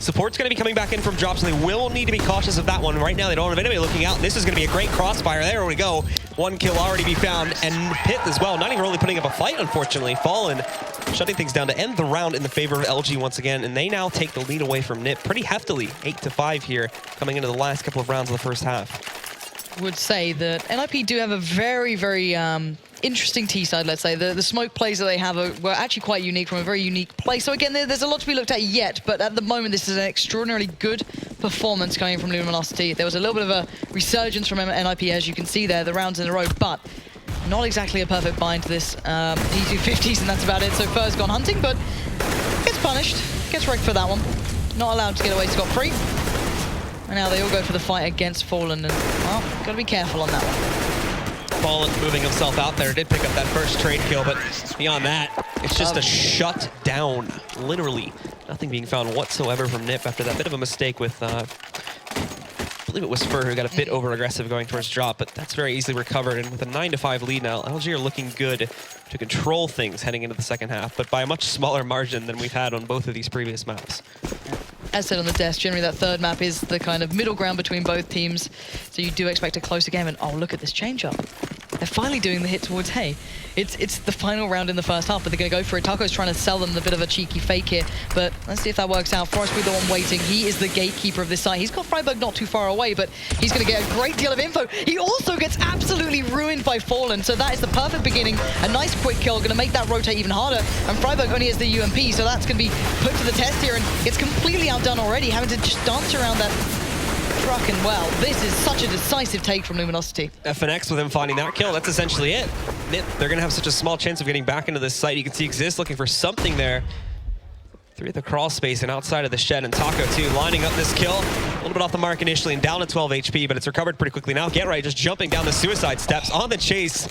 Support's going to be coming back in from drops, and they will need to be cautious of that one. Right now, they don't have anybody looking out. This is going to be a great crossfire. There we go. One kill already be found, and Pit as well. Not even really putting up a fight, unfortunately. Fallen shutting things down to end the round in the favor of LG once again, and they now take the lead away from NIP pretty heftily. 8-5 here, coming into the last couple of rounds of the first half. Would say that NIP do have a very, very interesting T-side, let's say. The smoke plays that they have were actually quite unique from a very unique place. So again, there's a lot to be looked at yet, but at the moment, this is an extraordinarily good performance coming from Luminosity. There was a little bit of a resurgence from NIP, as you can see there, the rounds in a row, but not exactly a perfect bind to this P250s, and that's about it. So Fur's gone hunting, but gets punished, gets wrecked for that one. Not allowed to get away scot-free. And now they all go for the fight against Fallen, and, well, gotta be careful on that one. Fallen moving himself out there, did pick up that first trade kill, but beyond that, it's just a shut down. Literally, nothing being found whatsoever from NIP after that bit of a mistake with, I believe it was Fur who got a bit over-aggressive going towards drop, but that's very easily recovered, and with a 9-5 lead now, LG are looking good to control things heading into the second half, but by a much smaller margin than we've had on both of these previous maps. As said on the desk, generally that third map is the kind of middle ground between both teams, so you do expect a closer game, and oh, look at this change-up. They're finally doing the hit towards Hay. It's the final round in the first half, but they're going to go for it. Taco's trying to sell them a bit of a cheeky fake here, but let's see if that works out. Forrest will be the one waiting. He is the gatekeeper of this site. He's got Freiburg not too far away, but he's going to get a great deal of info. He also gets absolutely ruined by Fallen, so that is the perfect beginning. A nice quick kill, going to make that rotate even harder, and Freiburg only has the UMP, so that's going to be put to the test here, and it's completely outdone already, having to just dance around that truck, and well, this is such a decisive take from Luminosity. FNX with him finding that kill, that's essentially it. NIP, they're going to have such a small chance of getting back into this site. You can see Exist looking for something there. Through the crawl space and outside of the shed, and Taco too, lining up this kill. A little bit off the mark initially and down to 12 HP, but it's recovered pretty quickly now. Get Right just jumping down the suicide steps on the chase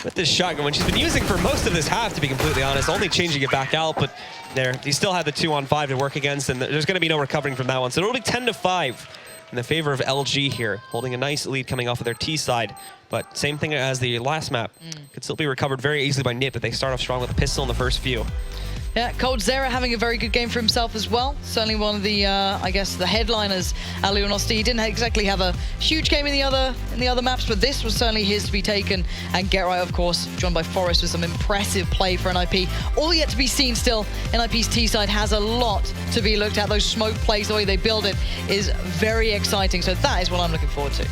with this shotgun, when she's been using for most of this half, to be completely honest, only changing it back out, but there, he still had the 2-on-5 to work against, and there's going to be no recovering from that one. So it'll be 10-5 in the favor of LG here, holding a nice lead coming off of their T side. But same thing as the last map. Could still be recovered very easily by NIP if they start off strong with a pistol in the first few. Yeah, coldzera having a very good game for himself as well. Certainly one of the, I guess, the headliners at Luminosity. He didn't exactly have a huge game in the other maps, but this was certainly his to be taken. And Get Right, of course, joined by Forrest with some impressive play for NIP. All yet to be seen still. NIP's T-side has a lot to be looked at. Those smoke plays, the way they build it, is very exciting. So that is what I'm looking forward to.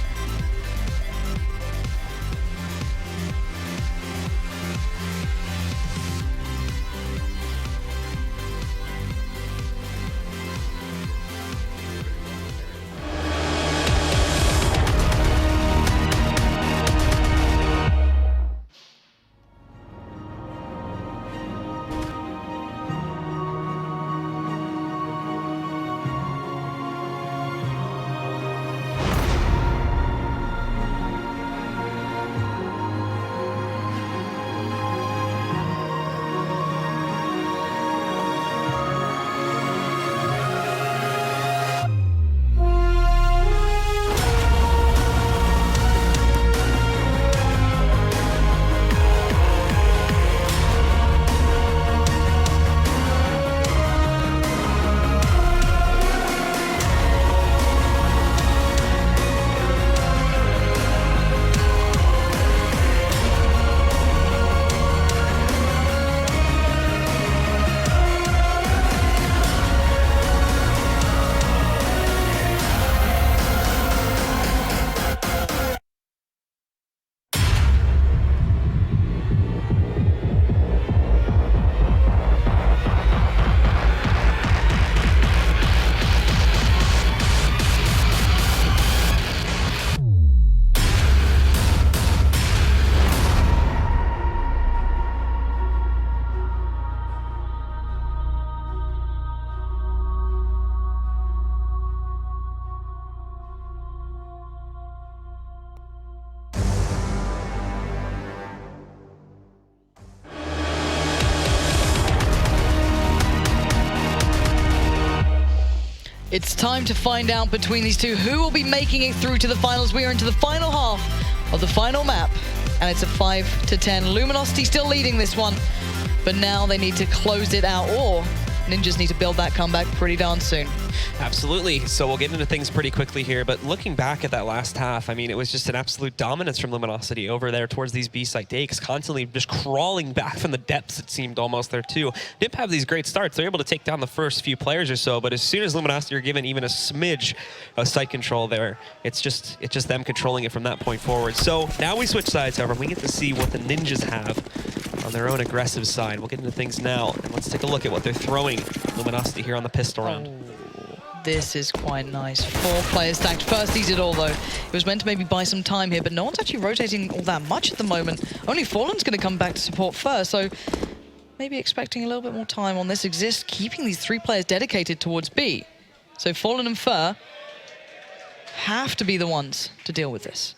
It's time to find out between these two who will be making it through to the finals. We are into the final half of the final map, and it's a 5-10. Luminosity still leading this one, but now they need to close it out or Ninjas need to build that comeback pretty darn soon. Absolutely. So we'll get into things pretty quickly here, but looking back at that last half, I mean, it was just an absolute dominance from Luminosity over there towards these B-site dakes, constantly just crawling back from the depths, it seemed almost there too. Didn't have these great starts. They're able to take down the first few players or so, but as soon as Luminosity are given even a smidge of site control there, it's just them controlling it from that point forward. So now we switch sides, however, we get to see what the Ninjas have on their own aggressive side. We'll get into things now, and let's take a look at what they're throwing Luminosity here on the pistol round. This is quite nice. 4 players stacked. First eats it all, though. It was meant to maybe buy some time here, but no one's actually rotating all that much at the moment. Only Fallen's going to come back to support first, so maybe expecting a little bit more time on this. Exist keeping these 3 players dedicated towards B. So Fallen and Fur have to be the ones to deal with this.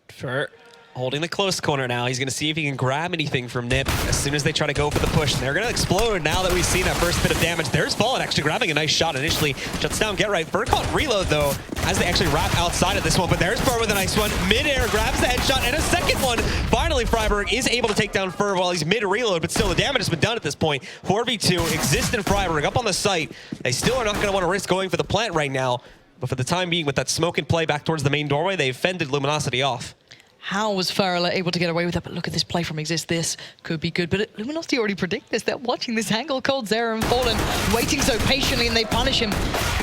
Fur holding the close corner now. He's going to see if he can grab anything from Nip as soon as they try to go for the push. And they're going to explode now that we've seen that first bit of damage. There's Fallen actually grabbing a nice shot initially. Shuts down Get Right. Fur caught reload, though, as they actually wrap outside of this one. But there's Fur with a nice one. Mid-air grabs the headshot and a second one. Finally, Freiburg is able to take down Fur while he's mid-reload, but still the damage has been done at this point. 4v2, Exist and Freiburg up on the site. They still are not going to want to risk going for the plant right now. But for the time being, with that smoke and play back towards the main doorway, they've fended Luminosity off. How was Farrell able to get away with that? But look at this play from Exist. This could be good. But Luminosity already predict this. They're watching this angle. Cold Zera and Fallen waiting so patiently, and they punish him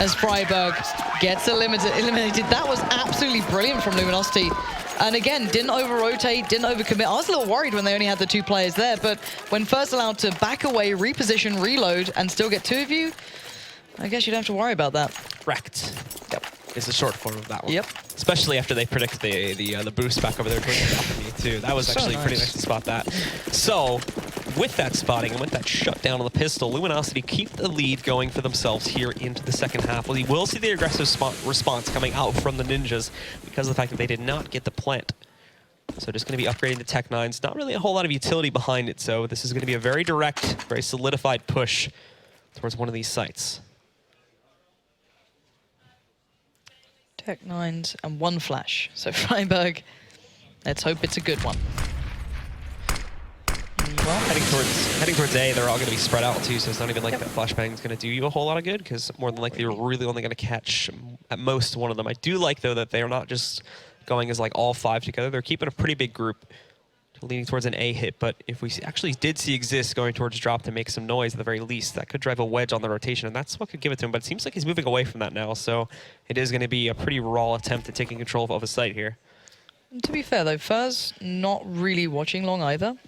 as Freiburg gets eliminated. That was absolutely brilliant from Luminosity. And again, didn't over-rotate, didn't over-commit. I was a little worried when they only had the 2 players there. But when first allowed to back away, reposition, reload, and still get 2 of you, I guess you don't have to worry about that. Wrecked. Yep. Is the short form of that one. Yep. Especially after they predict the boost back over there towards the top of me too. That was actually pretty nice to spot that. So, with that spotting and with that shutdown on the pistol, Luminosity keep the lead going for themselves here into the second half. We will see the aggressive response coming out from the Ninjas because of the fact that they did not get the plant. So just going to be upgrading the Tech 9s. Not really a whole lot of utility behind it, so this is going to be a very direct, very solidified push towards one of these sites. Tech 9s and 1 flash. So Freiburg, let's hope it's a good one. Well, heading towards A, they're all going to be spread out too, so it's not even like that flashbang is going to do you a whole lot of good, because more than likely you're really only going to catch at most one of them. I do like, though, that they are not just going as like all 5 together. They're keeping a pretty big group, leaning towards an A hit, but if we actually did see Exist going towards drop to make some noise at the very least, that could drive a wedge on the rotation, and that's what could give it to him. But it seems like he's moving away from that now, so it is going to be a pretty raw attempt at taking control of a site here. And to be fair, though, Fur's not really watching long either.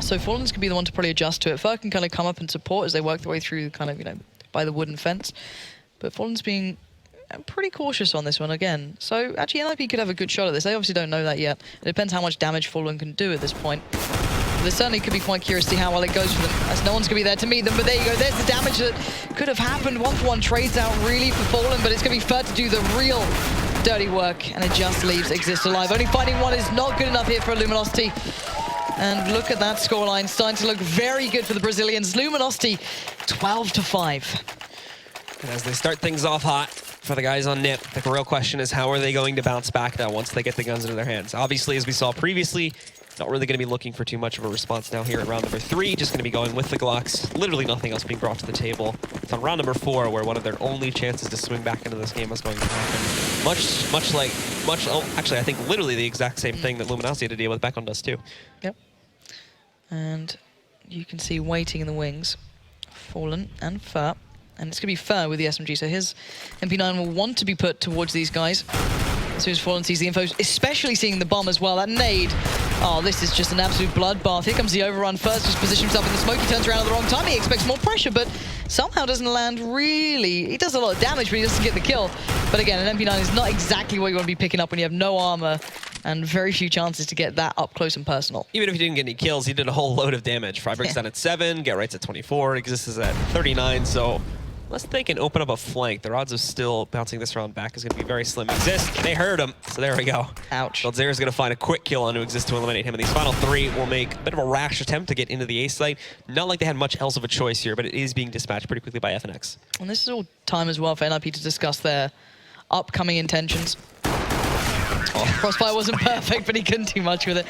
So Fallen's going to be the one to probably adjust to it. Fur can kind of come up and support as they work their way through kind of, by the wooden fence. But Fallen's being pretty cautious on this one again. So actually NIP could have a good shot at this. They obviously don't know that yet. It depends how much damage Fallen can do at this point. But they certainly could be quite curious to see how well it goes for them, as no one's going to be there to meet them. But there you go. There's the damage that could have happened. 1-for-1 trades out really for Fallen, but it's going to be Fur to do the real dirty work, and it just leaves Exist alive. Only finding 1 is not good enough here for Luminosity. And look at that scoreline, starting to look very good for the Brazilians. Luminosity, 12-5. And as they start things off hot for the guys on Nip, the real question is how are they going to bounce back now once they get the guns into their hands? Obviously, as we saw previously, not really going to be looking for too much of a response now here at round number 3. Just going to be going with the Glocks. Literally nothing else being brought to the table. It's on round number 4 where one of their only chances to swing back into this game is going to happen. Actually, I think literally the exact same thing that Luminosity had to deal with back on Dust 2. Yep. And you can see waiting in the wings, Fallen and Fur. And it's going to be Fur with the SMG, so his MP9 will want to be put towards these guys as soon as Fallen sees the info, especially seeing the bomb as well. That nade, oh, this is just an absolute bloodbath. Here comes the overrun. First just positions himself in the smoke. He turns around at the wrong time. He expects more pressure, but somehow doesn't land really. He does a lot of damage, but he doesn't get the kill. But again, an MP9 is not exactly what you want to be picking up when you have no armor and very few chances to get that up close and personal. Even if he didn't get any kills, he did a whole load of damage. Freiburg's down at 7, Get Right's at 24, Exist is at 39, so unless they can open up a flank, their odds of still bouncing this round back is going to be very slim. Exist, they heard him, so there we go. Ouch. Zera's going to find a quick kill onto Exist to eliminate him, and these final 3 will make a bit of a rash attempt to get into the A site. Not like they had much else of a choice here, but it is being dispatched pretty quickly by FNX. And this is all time as well for NIP to discuss their upcoming intentions. Oh, Crossfire wasn't perfect, but he couldn't do much with it.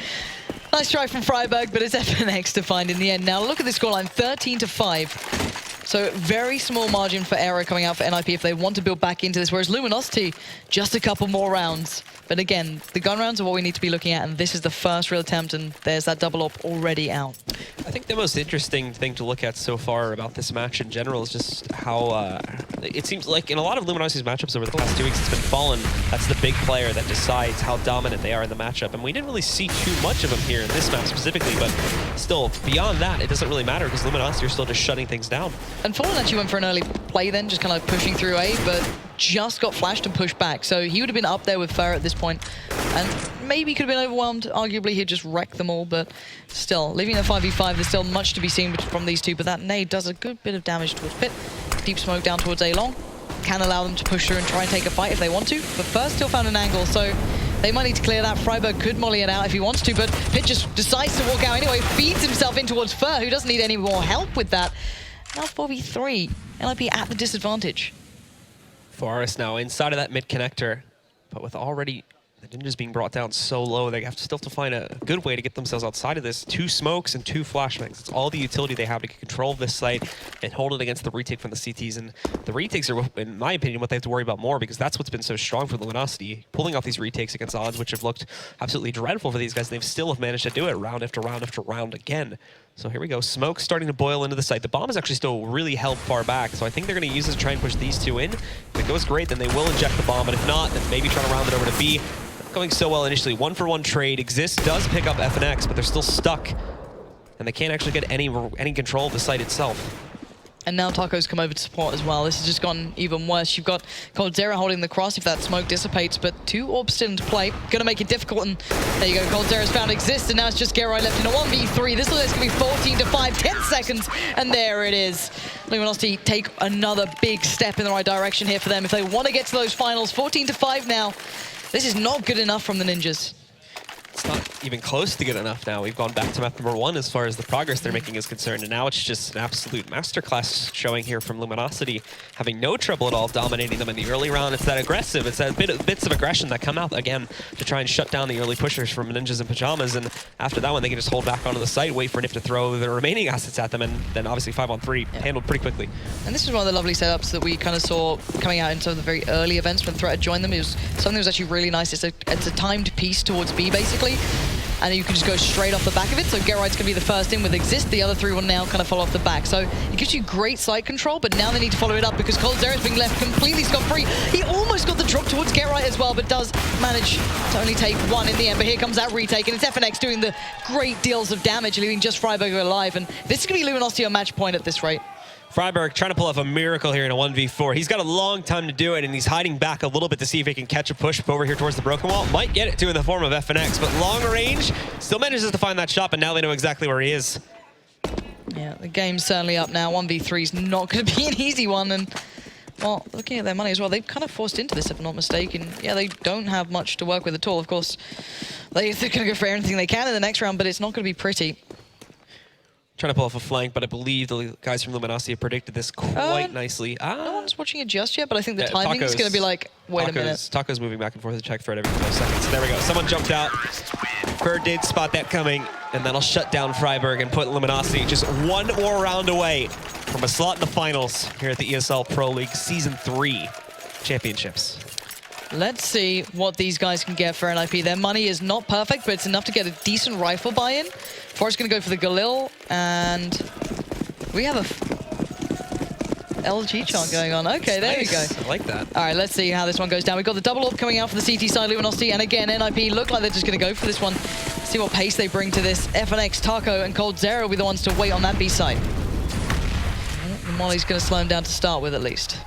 Nice try from Freiburg, but it's FNX to find in the end. Now look at this scoreline, 13-5. So very small margin for error coming out for NIP if they want to build back into this, whereas Luminosity, just a couple more rounds. But again, the gun rounds are what we need to be looking at, and this is the first real attempt, and there's that double up already out. I think the most interesting thing to look at so far about this match in general is just how it seems like in a lot of Luminosity's matchups over the past 2 weeks, it's been Fallen. That's the big player that decides how dominant they are in the matchup. And we didn't really see too much of them here in this map specifically, but still, beyond that, it doesn't really matter because Luminosity are still just shutting things down. And Fallen actually went for an early play then, just kind of pushing through A, but just got flashed and pushed back. So he would have been up there with Fer at this point, and maybe could have been overwhelmed. Arguably, he'd just wrecked them all, but still, leaving a 5v5, there's still much to be seen from these two, but that nade does a good bit of damage towards Pit. Deep smoke down towards A long. Can allow them to push through and try and take a fight if they want to, but first still found an angle, so they might need to clear that. Freiburg could molly it out if he wants to, but Pit just decides to walk out anyway, feeds himself in towards Fer, who doesn't need any more help with that. Now 4v3, NIP at the disadvantage. Forest now inside of that mid connector, but with already the Ninjas being brought down so low, they have to still find a good way to get themselves outside of this. 2 smokes and 2 flashbangs. It's all the utility they have to control this site and hold it against the retake from the CTs. And the retakes are, in my opinion, what they have to worry about more, because that's what's been so strong for Luminosity. Pulling off these retakes against odds, which have looked absolutely dreadful for these guys. They've still have managed to do it round after round after round again. So here we go. Smoke starting to boil into the site. The bomb is actually still really held far back, so I think they're going to use it to try and push these two in. If it goes great, then they will inject the bomb, but if not, then maybe try to round it over to B. Going so well initially. 1-for-1 trade. Exist does pick up FNX, but they're still stuck, and they can't actually get any control of the site itself. And now Taco's come over to support as well. This has just gone even worse. You've got Coldzera holding the cross if that smoke dissipates, but 2 orbs still into play. Gonna make it difficult, and there you go. Coldzera's found Exist, and now it's just Gerai left in a 1v3. This looks gonna be 14-5, 10 seconds, and there it is. Luminosity take another big step in the right direction here for them if they want to get to those finals. 14-5 now. This is not good enough from the Ninjas. It's not even close to good enough now. We've gone back to map number 1 as far as the progress they're making is concerned, and now it's just an absolute masterclass showing here from Luminosity, having no trouble at all dominating them in the early round. It's that aggressive, it's that bits of aggression that come out again to try and shut down the early pushers from Ninjas and Pyjamas, and after that one they can just hold back onto the site, wait for NIF to throw the remaining assets at them, and then obviously 5-on-3 handled pretty quickly. And this is one of the lovely setups that we kind of saw coming out in some of the very early events when Threat had joined them. It was something that was actually really nice. It's a timed piece towards B basically, and you can just go straight off the back of it. So Gerard's going to be the first in with Exist. The other 3 will now kind of follow off the back. So it gives you great site control, but now they need to follow it up because Coldzera's being left completely scot-free. He almost got the drop towards Gerard as well, but does manage to only take 1 in the end. But here comes that retake, and it's FNX doing the great deals of damage, leaving just Freiburg alive. And this is going to be Luminosity on match point at this rate. Freiburg trying to pull off a miracle here in a 1v4. He's got a long time to do it, and he's hiding back a little bit to see if he can catch a push over here towards the broken wall. Might get it too in the form of FNX, but long range, still manages to find that shot, but now they know exactly where he is. Yeah, the game's certainly up now. 1v3 is not going to be an easy one, and well, looking at their money as well, they've kind of forced into this, if I'm not mistaken. Yeah, they don't have much to work with at all. Of course, they're going to go for anything they can in the next round, but it's not going to be pretty. Trying to pull off a flank, but I believe the guys from Luminosity have predicted this quite nicely. No one's watching it just yet, but I think the timing is going to be like, wait a minute. Taco's moving back and forth to check for it every 5 seconds. There we go. Someone jumped out. Bird did spot that coming, and that'll shut down Freiburg and put Luminosity just 1 more round away from a slot in the finals here at the ESL Pro League Season 3 Championships. Let's see what these guys can get for NIP. Their money is not perfect, but it's enough to get a decent rifle buy-in. Forrest's going to go for the Galil, and we have a LG chant going on. Okay, there we go. I like that. All right, let's see how this one goes down. We've got the double up coming out for the CT side, Luminosity, and again, NIP look like they're just going to go for this one. See what pace they bring to this. FNX, Taco, and Coldzera will be the ones to wait on that B side. The Molly's going to slow him down to start with, at least.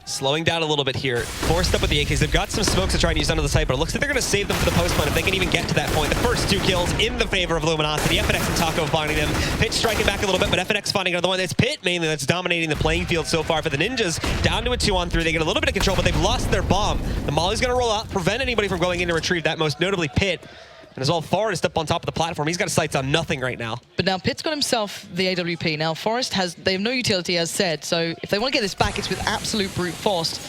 Slowing down a little bit here. Forced up with the AKs. They've got some smokes to try and use under the site, but it looks like they're going to save them for the post-plant if they can even get to that point. The first 2 kills in the favor of Luminosity. FNX and Taco finding them. Pit striking back a little bit, but FNX finding another one. It's Pit mainly that's dominating the playing field so far for the Ninjas. Down to a 2-on-3. They get a little bit of control, but they've lost their bomb. The Molly's going to roll out, prevent anybody from going in to retrieve that, most notably Pit. And as well, Forrest up on top of the platform. He's got his sights on nothing right now. But now Pitt's got himself the AWP. Now Forrest they have no utility, as said. So if they want to get this back, it's with absolute brute force.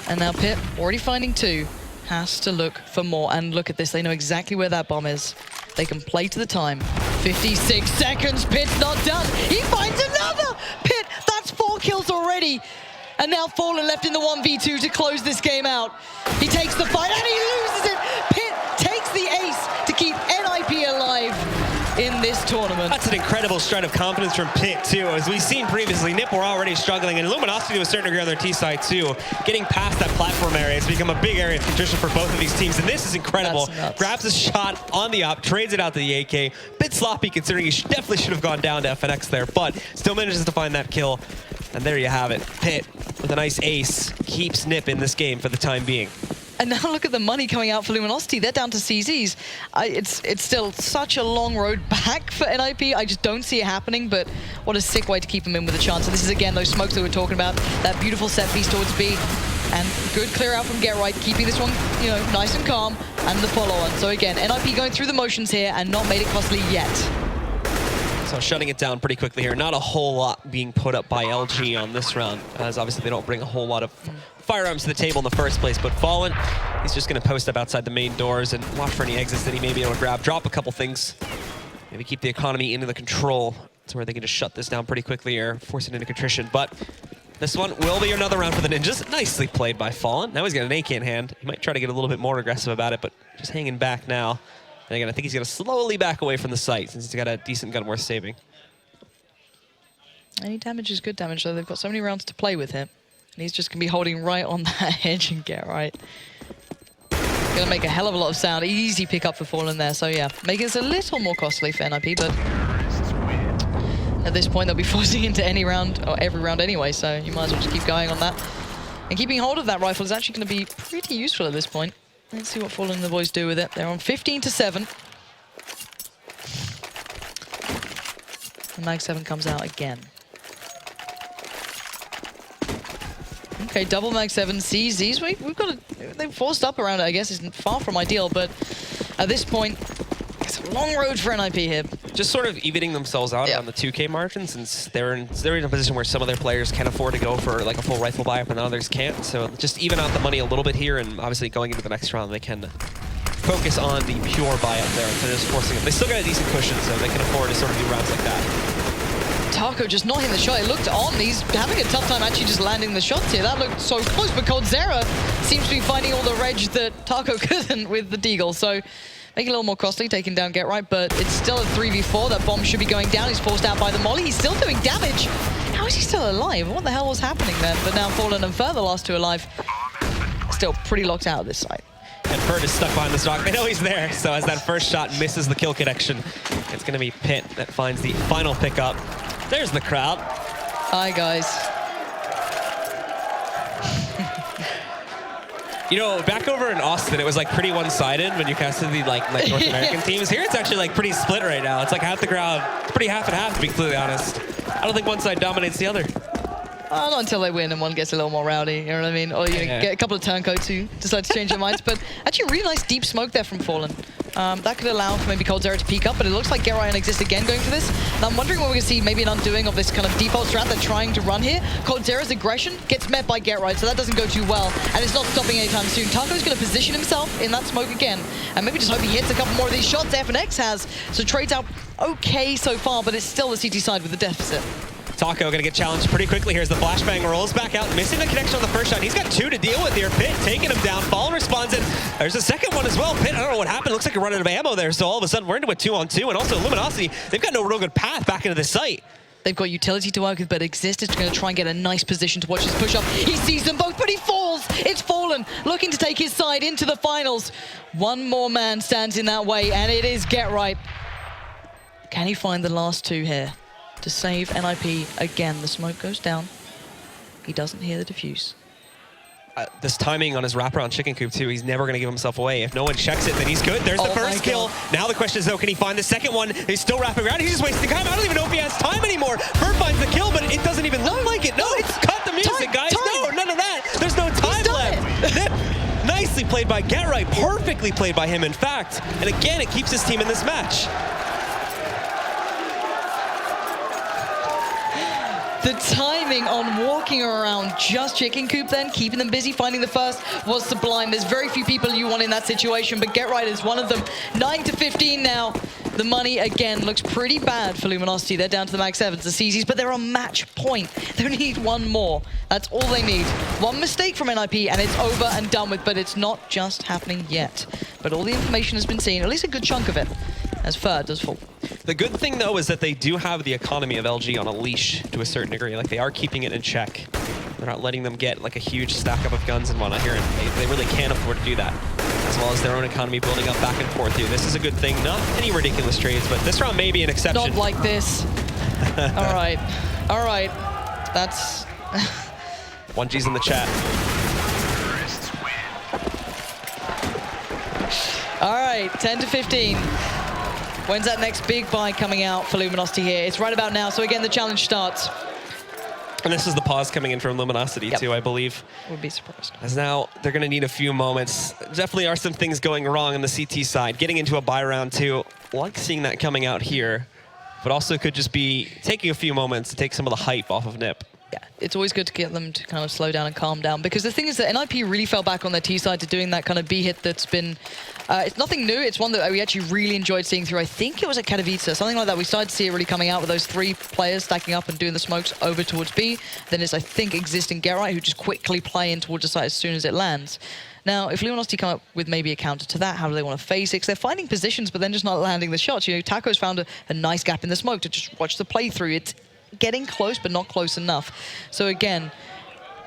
And now Pitt, already finding 2, has to look for more. And look at this, they know exactly where that bomb is. They can play to the time. 56 seconds, Pit's not done. He finds another! Pit, that's 4 kills already. And now Fallen left in the 1v2 to close this game out. He takes the fight and he loses it. Pit takes the ace to keep NIP alive in this tournament. That's an incredible stride of confidence from Pit, too. As we've seen previously, NIP were already struggling, and Luminosity to a certain degree on their T side, too. Getting past that platform area has become a big area of contrition for both of these teams, and this is incredible. Grabs a shot on the op, trades it out to the AK. Bit sloppy considering he definitely should have gone down to FNX there, but still manages to find that kill. And there you have it. Pit, with a nice ace, keeps NIP in this game for the time being. And now look at the money coming out for Luminosity. They're down to CZs. It's still such a long road back for NIP. I just don't see it happening, but what a sick way to keep them in with a chance. So this is, again, those smokes that we're talking about, that beautiful set piece towards B, and good clear out from Get Right, keeping this one, you know, nice and calm, and the follow-on. So again, NIP going through the motions here and not made it costly yet. So shutting it down pretty quickly here. Not a whole lot being put up by LG on this round, as obviously they don't bring a whole lot of firearms to the table in the first place. But Fallen, he's just going to post up outside the main doors and watch for any exits that he may be able to grab. Drop a couple things. Maybe keep the economy into the control to where they can just shut this down pretty quickly or force it into contrition. But this one will be another round for the Ninjas. Nicely played by Fallen. Now he's got an AK in hand. He might try to get a little bit more aggressive about it, but just hanging back now. And again, I think he's going to slowly back away from the site since he's got a decent gun worth saving. Any damage is good damage, though. They've got so many rounds to play with him. And he's just going to be holding right on that edge and Get Right. Going to make a hell of a lot of sound. Easy pick up for Fallen there. So yeah, making this a little more costly for NIP, but at this point they'll be forcing into any round, or every round anyway, so you might as well just keep going on that. And keeping hold of that rifle is actually going to be pretty useful at this point. Let's see what Fallen and the boys do with it. They're on 15-7. And Mag 7 comes out again. Okay, double Mag 7, CZs. We've got they've forced up around it, I guess. It's far from ideal, but at this point, it's a long road for NIP here. Just sort of evening themselves out on the 2K margin, since they're in a position where some of their players can afford to go for like a full rifle buy-up and others can't. So just even out the money a little bit here, and obviously going into the next round, they can focus on the pure buy-up there instead of just forcing it. They still got a decent cushion, so they can afford to sort of do rounds like that. Taco just not hitting the shot. It looked on. He's having a tough time actually just landing the shots here. That looked so close, but Coldzera seems to be finding all the reg that Taco couldn't with the Deagle. So making it a little more costly, taking down Get Right, but it's still a 3v4. That bomb should be going down. He's forced out by the molly. He's still doing damage. How is he still alive? What the hell was happening there? But now Fallen and Fur, the last two alive, still pretty locked out of this site. And Bird is stuck behind this rock. They know he's there, so as that first shot misses the kill connection, it's going to be Pit that finds the final pickup. There's the crowd. Hi, guys. You know, back over in Austin, it was like pretty one-sided when you casted the like North American teams. Here, it's actually like pretty split right now. It's like half the crowd. It's pretty half and half, to be completely honest. I don't think one side dominates the other. Not until they win and one gets a little more rowdy, you know what I mean? Or you get a couple of turncoats who decide to change their minds. But actually, really nice deep smoke there from Fallen. That could allow for maybe Coldzera to peek up, but it looks like Get Right exists again going for this. And I'm wondering when we're going to see maybe an undoing of this kind of default strat they're trying to run here. Coldzera's aggression gets met by Get Right, so that doesn't go too well, and it's not stopping anytime soon. Taco's going to position himself in that smoke again, and maybe just hope he hits a couple more of these shots FNX has. So trades out okay so far, but it's still the CT side with the deficit. Taco gonna get challenged pretty quickly here as the flashbang rolls back out, missing the connection on the first shot. He's got two to deal with here. Pit taking him down. Fallen responds in. There's a second one as well. Pit, I don't know what happened. Looks like you're running out of ammo there. So all of a sudden we're into a 2-on-2, and also Luminosity, they've got no real good path back into the site. They've got utility to work with, but Exist is going to try and get a nice position to watch this push up. He sees them both, but he falls. It's Fallen looking to take his side into the finals. One more man stands in that way, and it is Get Right. Can he find the last two here to save NIP again? The smoke goes down. He doesn't hear the defuse. This timing on his wraparound chicken coop too, he's never going to give himself away. If no one checks it, then he's good. There's the first kill. Now the question is, though, can he find the second one? He's still wrapping around. He's just wasting time. I don't even know if he has time anymore. Bird finds the kill, but it doesn't even look like it. No, it's cut the music, guys. No, none of that. There's no time left. Nicely played by Get Right. Perfectly played by him, in fact. And again, it keeps his team in this match. The timing on walking around, just chicken coop then, keeping them busy, finding the first was sublime. There's very few people you want in that situation, but Get Right is one of them. 9 to 15 now. The money, again, looks pretty bad for Luminosity. They're down to the max 7s, the CZs, but they're on match point. They need one more. That's all they need. One mistake from NIP, and it's over and done with, but it's not just happening yet. But all the information has been seen, at least a good chunk of it, as Fer does fall. The good thing, though, is that they do have the economy of LG on a leash to a certain degree. Like, they are keeping it in check. They're not letting them get, like, a huge stack up of guns and whatnot here, and they really can't afford to do that, as well as their own economy building up back and forth here. This is a good thing. Not any ridiculous trades, but this round may be an exception. Not like this. All right. All right. That's... 1G's in the chat. All right, 10 to 15. When's that next big buy coming out for Luminosity here? It's right about now, so again, the challenge starts. And this is the pause coming in from Luminosity, too, I believe. Would be surprised. As now, they're going to need a few moments. Definitely are some things going wrong on the CT side. Getting into a buy round, too. Like seeing that coming out here, but also could just be taking a few moments to take some of the hype off of NIP. Yeah, it's always good to get them to kind of slow down and calm down, because the thing is that NIP really fell back on their T side to doing that kind of B hit that's been, it's nothing new. It's one that we actually really enjoyed seeing through. I think it was at Katowice, something like that. We started to see it really coming out with those 3 players stacking up and doing the smokes over towards B. Then it's, I think, existing Get Right, who just quickly play in towards the site as soon as it lands. Now, if Luminosity come up with maybe a counter to that, how do they want to face it? Because they're finding positions, but then just not landing the shots. You know, Taco's found a nice gap in the smoke to just watch the playthrough. It's getting close, but not close enough. So again,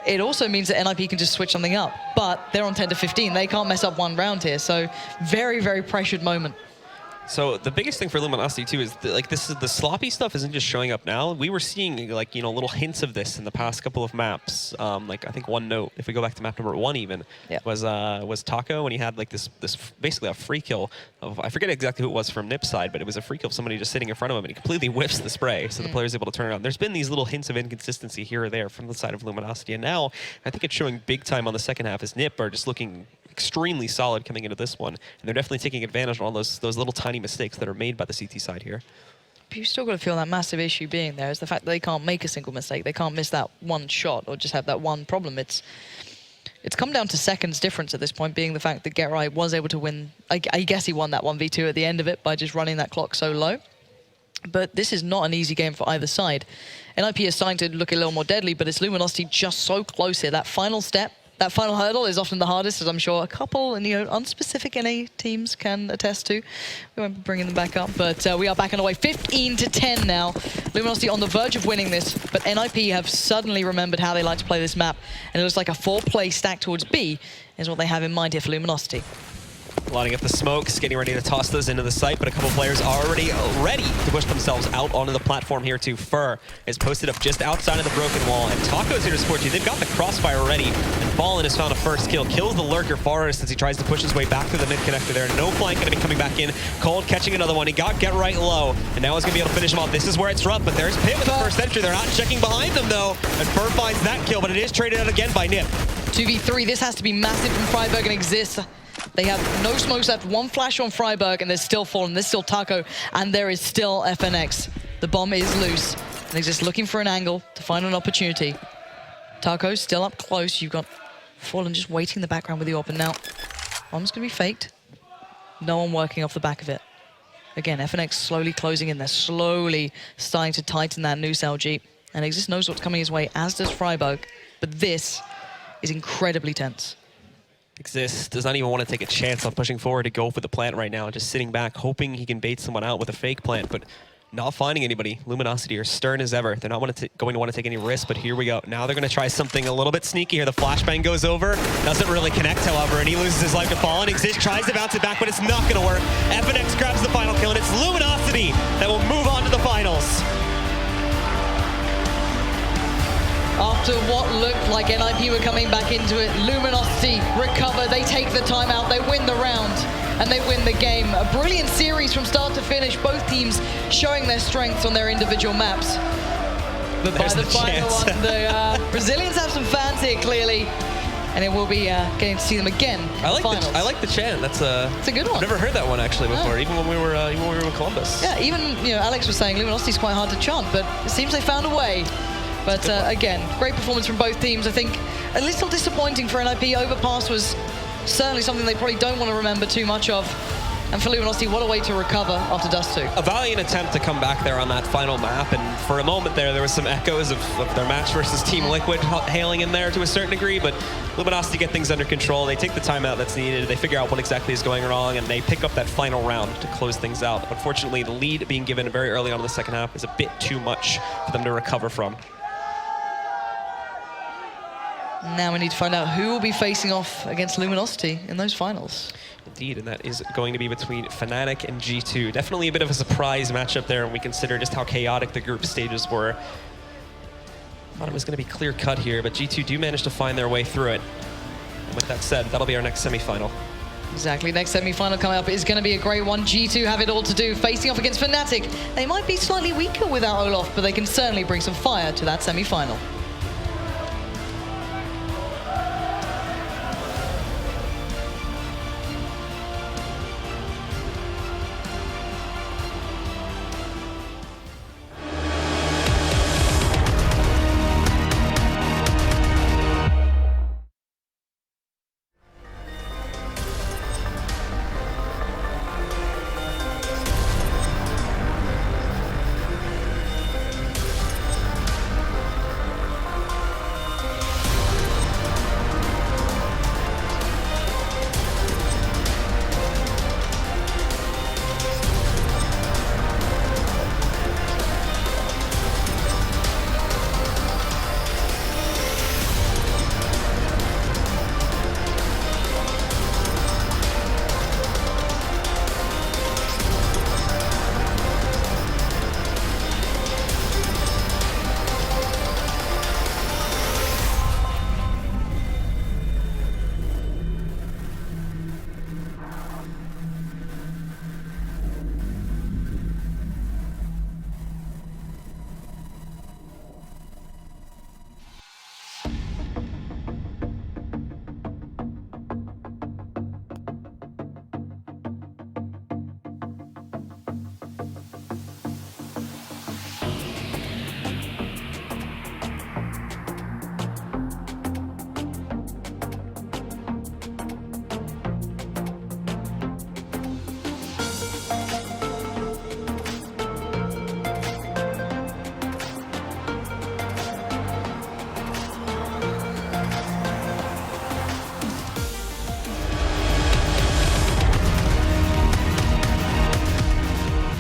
it also means that NIP can just switch something up, but they're on 10 to 15. They can't mess up one round here. So very, very pressured moment. So the biggest thing for Luminosity too is like this is the sloppy stuff isn't just showing up now. We were seeing like, you know, little hints of this in the past couple of maps. Like I think one note, if we go back to map number 1 even, was Taco when he had like this basically a free kill of, I forget exactly who it was from NIP's side, but it was a free kill of somebody just sitting in front of him and he completely whiffs the spray, so the player's able to turn around. There's been these little hints of inconsistency here or there from the side of Luminosity, and now I think it's showing big time on the second half as NIP are just looking extremely solid coming into this one, and they're definitely taking advantage of all those little tiny mistakes that are made by the CT side here. But you've still got to feel that massive issue being there is the fact that they can't make a single mistake. They can't miss that one shot or just have that one problem. It's come down to seconds difference at this point, being the fact that Get Right was able to win. I guess he won that 1v2 at the end of it by just running that clock so low. But this is not an easy game for either side. NIP is starting to look a little more deadly, but it's Luminosity just so close here. That final step, that final hurdle is often the hardest, as I'm sure a couple, and unspecific NA teams can attest to. We won't be bringing them back up, but we are back on the way. 15 to 10 now. Luminosity on the verge of winning this, but NIP have suddenly remembered how they like to play this map, and it looks like a 4-play stack towards B is what they have in mind here for Luminosity. Lining up the smokes, getting ready to toss those into the site, but a couple players are already ready to push themselves out onto the platform here too. Fer is posted up just outside of the broken wall, and Taco's here to support you. They've got the crossfire ready, and Fallen has found a first kill. Kills the lurker Forrest as he tries to push his way back through the mid connector there. No flank going to be coming back in. Cold catching another one. He got Get Right low, and now he's going to be able to finish him off. This is where it's rough, but there's Pit with the first entry. They're not checking behind them though, and Fer finds that kill, but it is traded out again by NIP. 2v3, this has to be massive from Freiburg and exists. They have no smokes left, 1 flash on Freiburg, and there's still Fallen, there's still Taco, and there is still FNX. The bomb is loose, and they're just looking for an angle to find an opportunity. Taco's still up close. You've got Fallen just waiting in the background with the AWP, and now bomb's going to be faked. No one working off the back of it. Again, FNX slowly closing in. They're slowly starting to tighten that noose LG, and Exist knows what's coming his way, as does Freiburg, but this is incredibly tense. Exist does not even want to take a chance on pushing forward to go for the plant right now, just sitting back, hoping he can bait someone out with a fake plant, but not finding anybody. Luminosity are stern as ever. They're not going to want to take any risks, but here we go. Now they're going to try something a little bit sneaky here. The flashbang goes over, doesn't really connect, however, and he loses his life to Fallen. Exist tries to bounce it back, but it's not going to work. FNX grabs the final kill, and it's Luminosity that will move on to the finals. After what looked like NIP were coming back into it, Luminosity recover, they take the timeout, they win the round, and they win the game. A brilliant series from start to finish, both teams showing their strengths on their individual maps. But by the final one, the Brazilians have some fans here, clearly, and it will be getting to see them again in the finals. I like the chant. It's a good one. I've never heard that one actually before, even when we were in Columbus. Yeah, even Alex was saying Luminosity's quite hard to chant, but it seems they found a way. But again, great performance from both teams. I think a little disappointing for NIP. Overpass was certainly something they probably don't want to remember too much of. And for Luminosity, what a way to recover after Dust 2. A valiant attempt to come back there on that final map, and for a moment there was some echoes of their match versus Team Liquid hailing in there to a certain degree, but Luminosity get things under control. They take the timeout that's needed, they figure out what exactly is going wrong, and they pick up that final round to close things out. Unfortunately, the lead being given very early on in the second half is a bit too much for them to recover from. Now we need to find out who will be facing off against Luminosity in those finals. Indeed, and that is going to be between Fnatic and G2. Definitely a bit of a surprise matchup there when we consider just how chaotic the group stages were. Thought it was going to be clear-cut here, but G2 do manage to find their way through it. And with that said, that'll be our next semi-final. Exactly, next semi-final coming up is going to be a great one. G2 have it all to do, facing off against Fnatic. They might be slightly weaker without Olaf, but they can certainly bring some fire to that semi-final.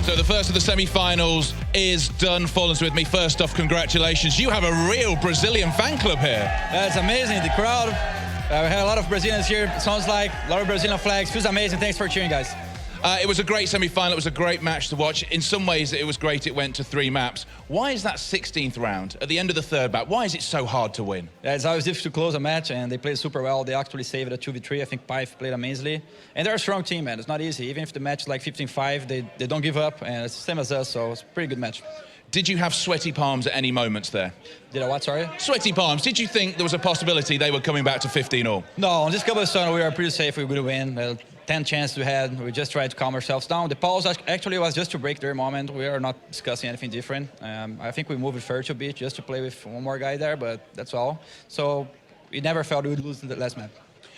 So the first of the semi-finals is done. Fallen's with me. First off, congratulations. You have a real Brazilian fan club here. It's amazing. The crowd, we had a lot of Brazilians here. It sounds like a lot of Brazilian flags. Feels amazing. Thanks for cheering, guys. It was a great semi-final. It was a great match to watch. In some ways, it was great. It went to 3 maps. Why is that 16th round at the end of the 3rd map? Why is it so hard to win? Yeah, it's always difficult to close a match, and they played super well. They actually saved a 2v3. I think Pyf played amazingly. And they're a strong team, man. It's not easy. Even if the match is like 15-5, they don't give up, and it's the same as us, so it's a pretty good match. Did you have sweaty palms at any moments there? Did I what, sorry? Sweaty palms. Did you think there was a possibility they were coming back to 15-all? No, on this couple of turns, we were pretty safe. We were going to win. 10 chances we had. We just tried to calm ourselves down. The pause actually was just to break their moment. We are not discussing anything different. I think we moved it fair to beat just to play with one more guy there, but that's all. So we never felt we would lose in the last map.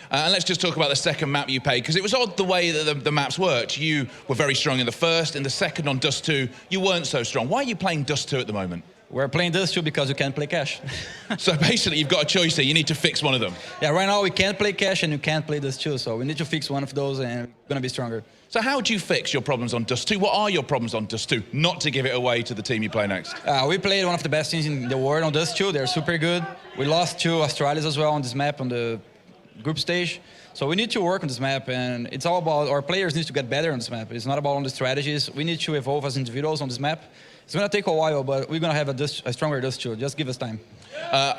And let's just talk about the second map you played, because it was odd the way that the maps worked. You were very strong in the first. In the second on Dust 2, you weren't so strong. Why are you playing Dust 2 at the moment? We're playing Dust 2 because you can't play Cash. So basically, you've got a choice here. You need to fix one of them. Yeah, right now we can't play Cash and you can't play Dust 2, so we need to fix one of those and we're going to be stronger. So how do you fix your problems on Dust 2? What are your problems on Dust 2? Not to give it away to the team you play next. We played one of the best teams in the world on Dust 2. They're super good. We lost 2 Australians as well on this map on the group stage. So we need to work on this map, and it's all about our players need to get better on this map. It's not about on the strategies. We need to evolve as individuals on this map. It's going to take a while, but we're going to have a stronger Dust 2. Just give us time.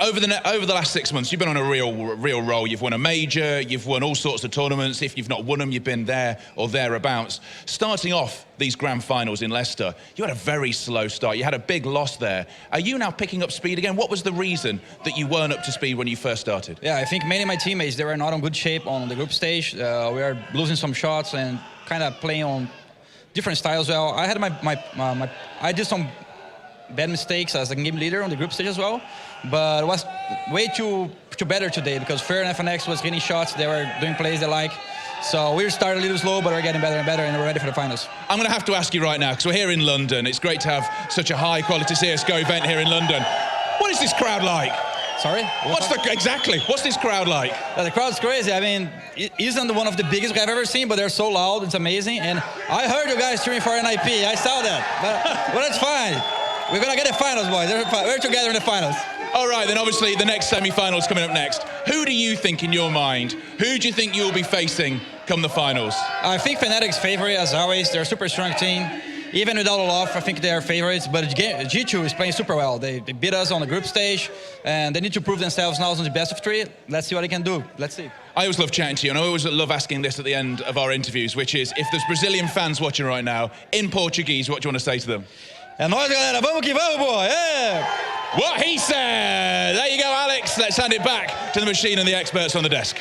Over the last 6 months, you've been on a real roll. You've won a major, you've won all sorts of tournaments. If you've not won them, you've been there or thereabouts. Starting off these grand finals in Leicester, you had a very slow start. You had a big loss there. Are you now picking up speed again? What was the reason that you weren't up to speed when you first started? Yeah, I think many of my teammates, they were not in good shape on the group stage. We are losing some shots and kind of playing on different styles. Well, I had I did some bad mistakes as a game leader on the group stage as well, but it was way too better today because Fair and FNX was getting shots. They were doing plays they like. So we started a little slow, but we're getting better and better, and we're ready for the finals. I'm going to have to ask you right now, because we're here in London. It's great to have such a high-quality CSGO event here in London. What is this crowd like? Sorry? What's this crowd like? Yeah, the crowd's crazy. I mean, it isn't one of the biggest I've ever seen, but they're so loud. It's amazing. And I heard you guys cheering for NIP. I saw that. But it's fine. We're going to get the finals, boys. We're together in the finals. All right, then obviously the next semi-final is coming up next. Who do you think, in your mind, who do you think you'll be facing come the finals? I think Fnatic's favorite, as always. They're a super strong team. Even without Olaf, I think they're favorites, but G2 is playing super well. They beat us on the group stage, and they need to prove themselves now on the best of 3. Let's see what they can do. Let's see. I always love chatting to you, and I always love asking this at the end of our interviews, which is, if there's Brazilian fans watching right now, in Portuguese, what do you want to say to them? É nóis, galera. Vamos que vamos, boy. Yeah. What he said! There you go, Alex. Let's hand it back to the machine and the experts on the desk.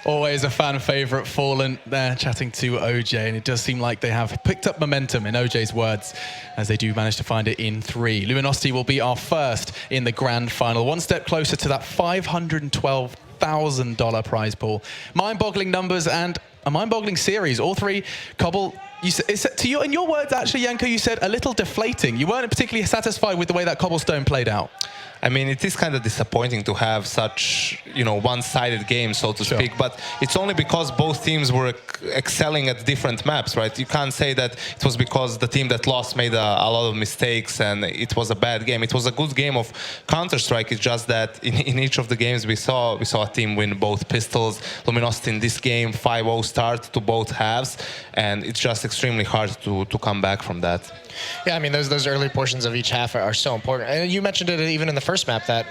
Always a fan favourite, Fallen there chatting to OJ, and it does seem like they have picked up momentum, in OJ's words, as they do manage to find it in 3. Luminosity will be our first in the grand final, one step closer to that $512,000 prize pool. Mind-boggling numbers and a mind-boggling series. All 3 Cobble. In your words, actually, Janko, you said a little deflating. You weren't particularly satisfied with the way that Cobblestone played out. I mean, it is kind of disappointing to have such, one-sided game, so to speak. But it's only because both teams were excelling at different maps, right? You can't say that it was because the team that lost made a lot of mistakes and it was a bad game. It was a good game of Counter-Strike. It's just that in each of the games we saw a team win both pistols. Luminosity in this game, 5-0 start to both halves, and it's just extremely hard to come back from that. Yeah, I mean, those early portions of each half are so important. And you mentioned it even in the first map that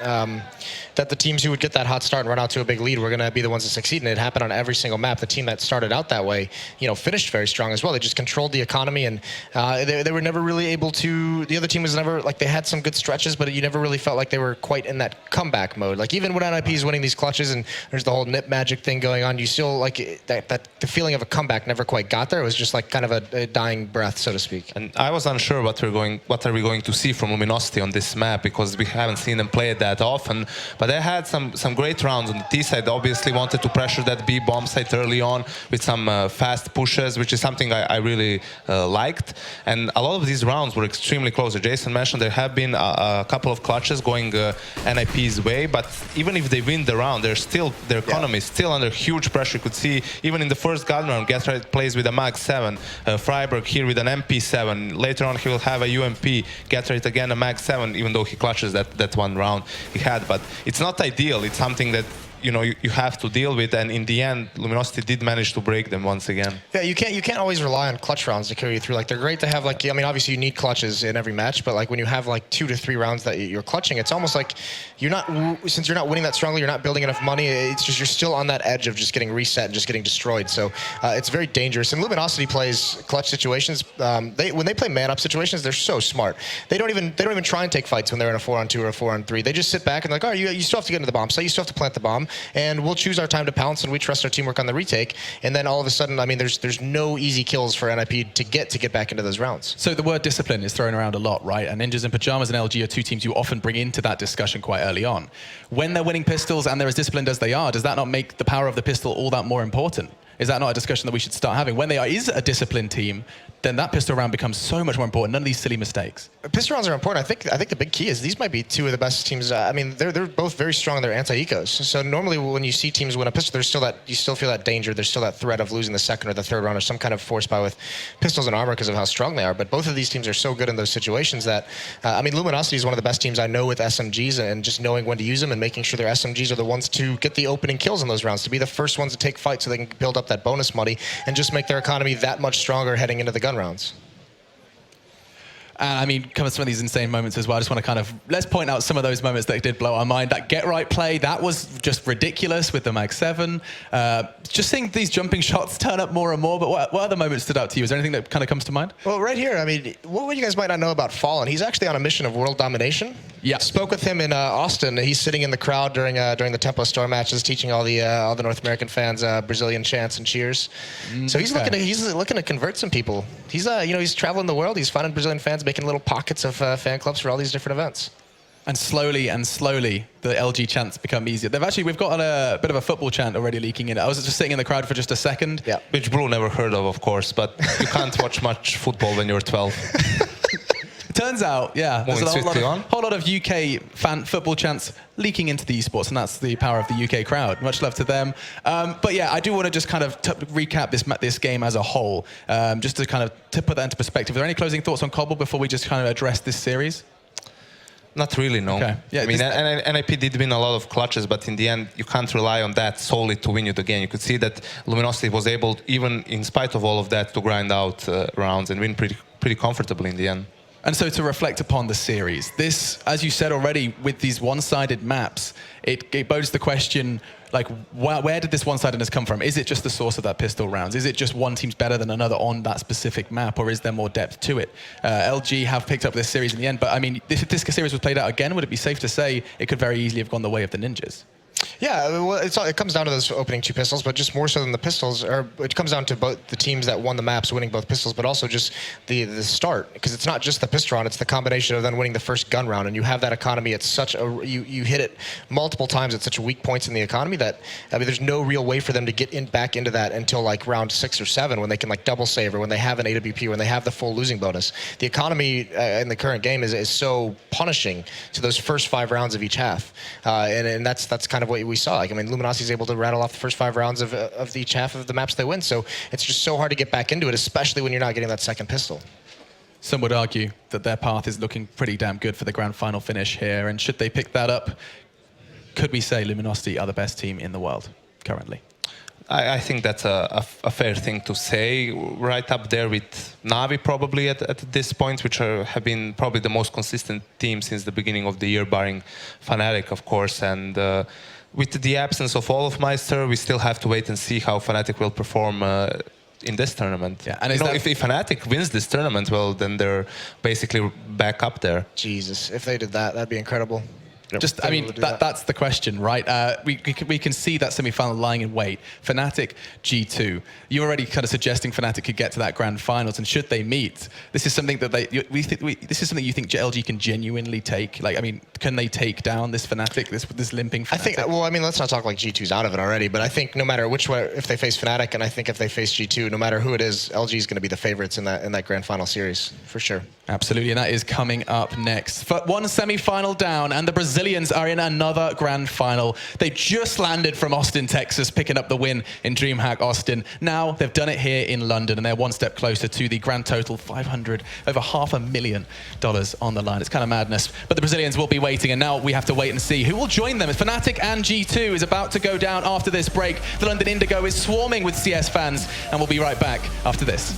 that the teams who would get that hot start and run out to a big lead were going to be the ones that succeed. And it happened on every single map. The team that started out that way, finished very strong as well. They just controlled the economy, and they were never really able to. The other team was never they had some good stretches, but you never really felt like they were quite in that comeback mode. Like even when NIP is winning these clutches and there's the whole nip magic thing going on, you still that the feeling of a comeback never quite got there. It was just like kind of a dying breath, so to speak. And I was unsure what are we going to see from Luminosity on this map, because we haven't seen them play it that often. But they had some great rounds on the T side. They obviously wanted to pressure that B bomb site early on with some fast pushes, which is something I really liked. And a lot of these rounds were extremely close. Jason mentioned there have been a couple of clutches going NIP's way, but even if they win the round, their economy is still under huge pressure. You could see even in the first gun round, Gatorade plays with a Mag 7, Freiburg here with an MP7. Later on he will have a UMP, Gatorade again a Mag 7, even though he clutches that one round he had. But it's not ideal. It's something that you have to deal with, and in the end, Luminosity did manage to break them once again. Yeah, you can't always rely on clutch rounds to carry you through. Like, they're great to have. I mean, obviously you need clutches in every match, but when you have 2 to 3 rounds that you're clutching, it's almost like since you're not winning that strongly, you're not building enough money. It's just you're still on that edge of just getting reset and just getting destroyed. So it's very dangerous. And Luminosity plays clutch situations. When they play man-up situations, they're so smart. They don't even try and take fights when they're in a 4-on-2 or a 4-on-3. They just sit back and you still have to get into the bomb site. You still have to plant the bomb. And we'll choose our time to pounce, and we trust our teamwork on the retake. And then all of a sudden, I mean, there's no easy kills for NIP to get back into those rounds. So the word discipline is thrown around a lot, right? And Ninjas and Pyjamas and LG are 2 teams you often bring into that discussion quite early on. When they're winning pistols and they're as disciplined as they are, does that not make the power of the pistol all that more important? Is that not a discussion that we should start having? When they is a disciplined team, then that pistol round becomes so much more important. None of these silly mistakes. Pistol rounds are important. I think the big key is these might be 2 of the best teams. I mean, they're both very strong in their anti-ecos. So normally when you see teams win a pistol, you still feel that danger. There's still that threat of losing the second or the third round or some kind of force buy with pistols and armor because of how strong they are. But both of these teams are so good in those situations that, I mean, Luminosity is one of the best teams I know with SMGs, and just knowing when to use them and making sure their SMGs are the ones to get the opening kills in those rounds, to be the first ones to take fights so they can build up that bonus money and just make their economy that much stronger heading into the gun rounds. And I mean, coming to some of these insane moments as well, I just want to let's point out some of those moments that did blow our mind. That get right play, that was just ridiculous with the Mag 7. Just seeing these jumping shots turn up more and more, but what other moments stood out to you? Is there anything that kind of comes to mind? Well, right here, I mean, what you guys might not know about Fallen, he's actually on a mission of world domination. Yeah. Spoke with him in Austin. He's sitting in the crowd during the Tempo Store matches, teaching all the North American fans Brazilian chants and cheers. So he's looking to convert some people. He's he's traveling the world. He's finding Brazilian fans, making little pockets of fan clubs for all these different events. And slowly, the LG chants become easier. We've got a bit of a football chant already leaking in. I was just sitting in the crowd for just a second. Yeah. Which Blue never heard of course, but you can't watch much football when you're 12. It turns out, yeah, there's Moving swiftly on. whole lot of UK fan football chants leaking into the esports, and that's the power of the UK crowd. Much love to them. But yeah, I do want to just kind of recap this game as a whole, just to kind of put that into perspective. Are there any closing thoughts on Cobble before we just kind of address this series? Not really, no. Okay. Yeah, I mean, NIP did win a lot of clutches, but in the end, you can't rely on that solely to win you the game. You could see that Luminosity was able, even in spite of all of that, to grind out rounds and win pretty comfortably in the end. And so to reflect upon the series, this, as you said already, with these one-sided maps, it bodes the question, like, where did this one-sidedness come from? Is it just the source of that pistol rounds? Is it just one team's better than another on that specific map, or is there more depth to it? LG have picked up this series in the end, but I mean, if this series was played out again, would it be safe to say it could very easily have gone the way of the Ninjas? Yeah, well, it comes down to those opening two pistols, but just more so than the pistols, or it comes down to both the teams that won the maps winning both pistols, but also just the start, because it's not just the pistol round, it's the combination of then winning the first gun round, and you have that economy at such a, you hit it multiple times at such weak points in the economy that, I mean, there's no real way for them to get back into that until like round 6 or 7, when they can like double save, or when they have an AWP, when they have the full losing bonus. The economy in the current game is so punishing to those first 5 rounds of each half, and that's kind of what we saw. Like, I mean, Luminosity is able to rattle off the first 5 rounds of each half of the maps they win. So it's just so hard to get back into it, especially when you're not getting that second pistol. Some would argue that their path is looking pretty damn good for the grand final finish here. And should they pick that up, could we say Luminosity are the best team in the world currently? I think that's a fair thing to say, right up there with Navi probably at this point, which have been probably the most consistent team since the beginning of the year, barring Fnatic, of course. And with the absence of Olofmeister, we still have to wait and see how Fnatic will perform in this tournament. Yeah, and if Fnatic wins this tournament, well, then they're basically back up there. Jesus, if they did that, that'd be incredible. Just, I mean, that's the question, right? We can see that semi-final lying in wait. Fnatic, G2. You're already kind of suggesting Fnatic could get to that grand finals, and should they meet, this is something that this is something you think LG can genuinely take. Like, I mean, can they take down this Fnatic, this limping Fnatic? I think. Well, I mean, let's not talk like G2's out of it already, but I think no matter which way, if they face Fnatic, and I think if they face G2, no matter who it is, LG is going to be the favorites in that grand final series for sure. Absolutely, and that is coming up next. For one semi-final down, and the Brazilians are in another grand final. They just landed from Austin, Texas, picking up the win in DreamHack Austin. Now they've done it here in London, and they're one step closer to the grand total, over $500,000 on the line. It's kind of madness, but the Brazilians will be waiting, and now we have to wait and see who will join them. Fnatic and G2 is about to go down after this break. The London Indigo is swarming with CS fans, and we'll be right back after this.